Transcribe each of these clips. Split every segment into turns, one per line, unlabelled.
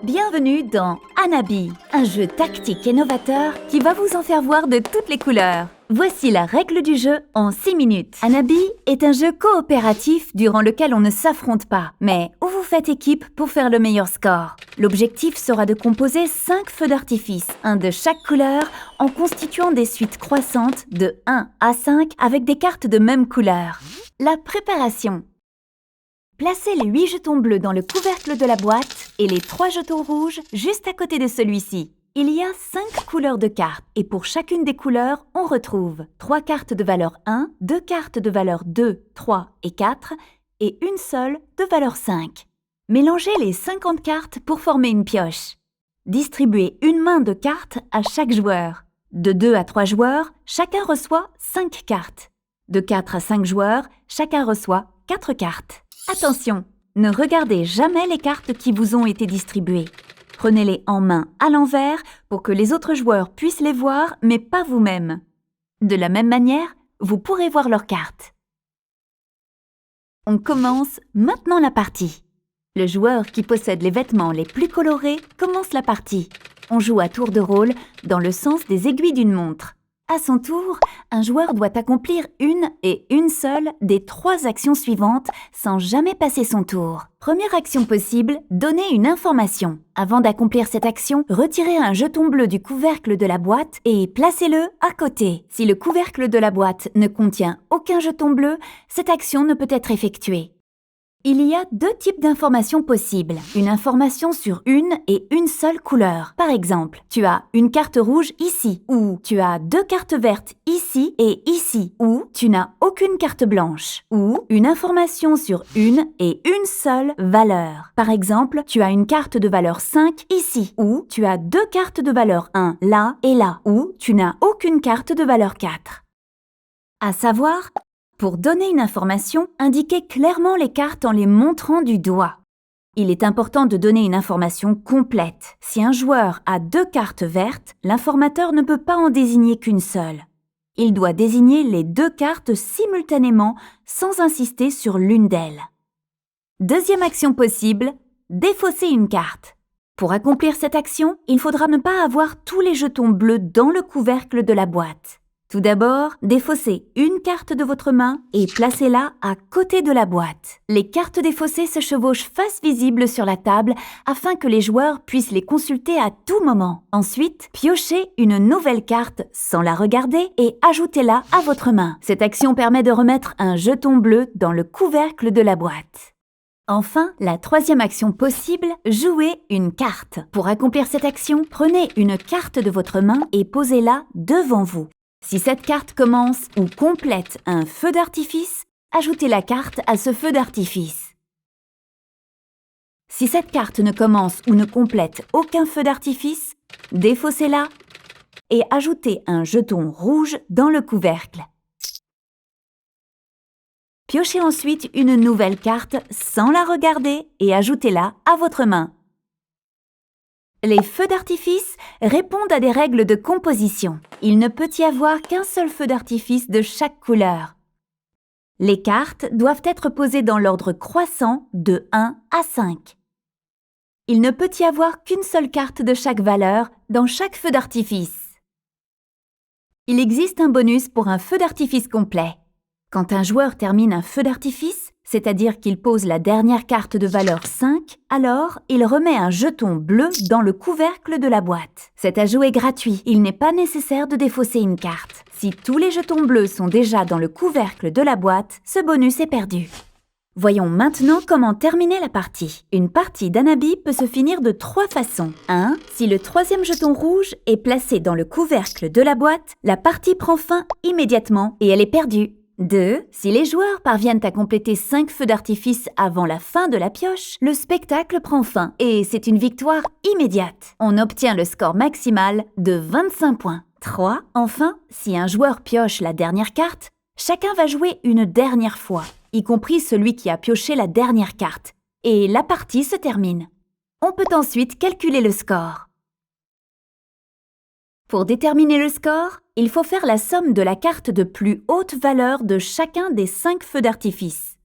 Bienvenue dans Hanabi, un jeu tactique et novateur qui va vous en faire voir de toutes les couleurs. Voici la règle du jeu en 6 minutes. Hanabi est un jeu coopératif durant lequel on ne s'affronte pas, mais où vous faites équipe pour faire le meilleur score. L'objectif sera de composer 5 feux d'artifice, un de chaque couleur, en constituant des suites croissantes de 1 à 5 avec des cartes de même couleur. La préparation. Placez les 8 jetons bleus dans le couvercle de la boîte et les 3 jetons rouges juste à côté de celui-ci. Il y a 5 couleurs de cartes et pour chacune des couleurs, on retrouve 3 cartes de valeur 1, 2 cartes de valeur 2, 3 et 4 et une seule de valeur 5. Mélangez les 50 cartes pour former une pioche. Distribuez une main de cartes à chaque joueur. De 2 à 3 joueurs, chacun reçoit 5 cartes. De 4 à 5 joueurs, chacun reçoit 4 cartes. Attention, ne regardez jamais les cartes qui vous ont été distribuées. Prenez-les en main à l'envers pour que les autres joueurs puissent les voir, mais pas vous-même. De la même manière, vous pourrez voir leurs cartes. On commence maintenant la partie. Le joueur qui possède les vêtements les plus colorés commence la partie. On joue à tour de rôle dans le sens des aiguilles d'une montre. À son tour, un joueur doit accomplir une et une seule des 3 actions suivantes sans jamais passer son tour. Première action possible, donner une information. Avant d'accomplir cette action, retirez un jeton bleu du couvercle de la boîte et placez-le à côté. Si le couvercle de la boîte ne contient aucun jeton bleu, cette action ne peut être effectuée. Il y a 2 types d'informations possibles. Une information sur une et une seule couleur. Par exemple, tu as une carte rouge ici, ou tu as 2 cartes vertes ici et ici, ou tu n'as aucune carte blanche, ou une information sur une et une seule valeur. Par exemple, tu as une carte de valeur 5 ici, ou tu as 2 cartes de valeur 1 là et là, ou tu n'as aucune carte de valeur 4. À savoir, pour donner une information, indiquez clairement les cartes en les montrant du doigt. Il est important de donner une information complète. Si un joueur a 2 cartes vertes, l'informateur ne peut pas en désigner qu'une seule. Il doit désigner les 2 cartes simultanément sans insister sur l'une d'elles. Deuxième action possible, défausser une carte. Pour accomplir cette action, il faudra ne pas avoir tous les jetons bleus dans le couvercle de la boîte. Tout d'abord, défaussez une carte de votre main et placez-la à côté de la boîte. Les cartes défaussées se chevauchent face visible sur la table afin que les joueurs puissent les consulter à tout moment. Ensuite, piochez une nouvelle carte sans la regarder et ajoutez-la à votre main. Cette action permet de remettre un jeton bleu dans le couvercle de la boîte. Enfin, la troisième action possible, jouer une carte. Pour accomplir cette action, prenez une carte de votre main et posez-la devant vous. Si cette carte commence ou complète un feu d'artifice, ajoutez la carte à ce feu d'artifice. Si cette carte ne commence ou ne complète aucun feu d'artifice, défaussez-la et ajoutez un jeton rouge dans le couvercle. Piochez ensuite une nouvelle carte sans la regarder et ajoutez-la à votre main. Les feux d'artifice répondent à des règles de composition. Il ne peut y avoir qu'un seul feu d'artifice de chaque couleur. Les cartes doivent être posées dans l'ordre croissant de 1 à 5. Il ne peut y avoir qu'une seule carte de chaque valeur dans chaque feu d'artifice. Il existe un bonus pour un feu d'artifice complet. Quand un joueur termine un feu d'artifice, c'est-à-dire qu'il pose la dernière carte de valeur 5, alors il remet un jeton bleu dans le couvercle de la boîte. Cet ajout est gratuit, il n'est pas nécessaire de défausser une carte. Si tous les jetons bleus sont déjà dans le couvercle de la boîte, ce bonus est perdu. Voyons maintenant comment terminer la partie. Une partie d'Hanabi peut se finir de 3 façons. 1. Si le 3e jeton rouge est placé dans le couvercle de la boîte, la partie prend fin immédiatement et elle est perdue. 2. Si les joueurs parviennent à compléter 5 feux d'artifice avant la fin de la pioche, le spectacle prend fin et c'est une victoire immédiate. On obtient le score maximal de 25 points. 3. Enfin, si un joueur pioche la dernière carte, chacun va jouer une dernière fois, y compris celui qui a pioché la dernière carte, et la partie se termine. On peut ensuite calculer le score. Pour déterminer le score, il faut faire la somme de la carte de plus haute valeur de chacun des 5 feux d'artifice.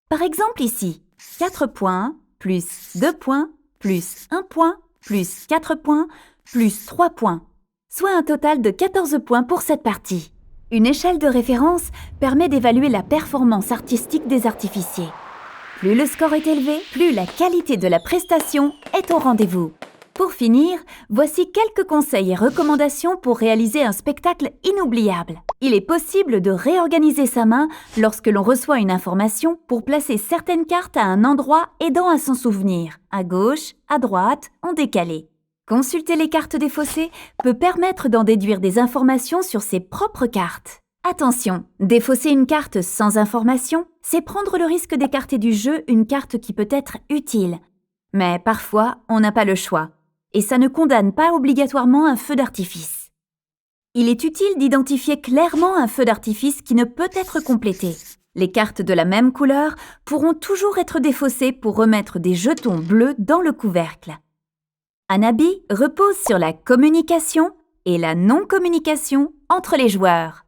Par exemple ici, 4 points plus 2 points plus 1 point, plus 4 points, plus 3 points, soit un total de 14 points pour cette partie. Une échelle de référence permet d'évaluer la performance artistique des artificiers. Plus le score est élevé, plus la qualité de la prestation est au rendez-vous. Pour finir, voici quelques conseils et recommandations pour réaliser un spectacle inoubliable. Il est possible de réorganiser sa main lorsque l'on reçoit une information pour placer certaines cartes à un endroit aidant à s'en souvenir, à gauche, à droite, en décalé. Consulter les cartes défaussées peut permettre d'en déduire des informations sur ses propres cartes. Attention, défausser une carte sans information, c'est prendre le risque d'écarter du jeu une carte qui peut être utile. Mais parfois, on n'a pas le choix. Et ça ne condamne pas obligatoirement un feu d'artifice. Il est utile d'identifier clairement un feu d'artifice qui ne peut être complété. Les cartes de la même couleur pourront toujours être défaussées pour remettre des jetons bleus dans le couvercle. Un habit repose sur la communication et la non-communication entre les joueurs.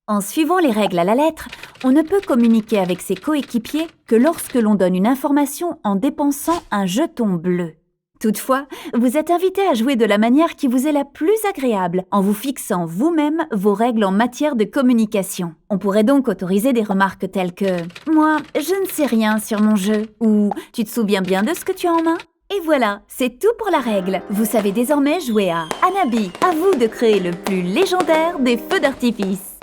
En suivant les règles à la lettre, on ne peut communiquer avec ses coéquipiers que lorsque l'on donne une information en dépensant un jeton bleu. Toutefois, vous êtes invité à jouer de la manière qui vous est la plus agréable, en vous fixant vous-même vos règles en matière de communication. On pourrait donc autoriser des remarques telles que « Moi, je ne sais rien sur mon jeu » ou « Tu te souviens bien de ce que tu as en main ?» Et voilà, c'est tout pour la règle. Vous savez désormais jouer à Hanabi. À vous de créer le plus légendaire des feux d'artifice.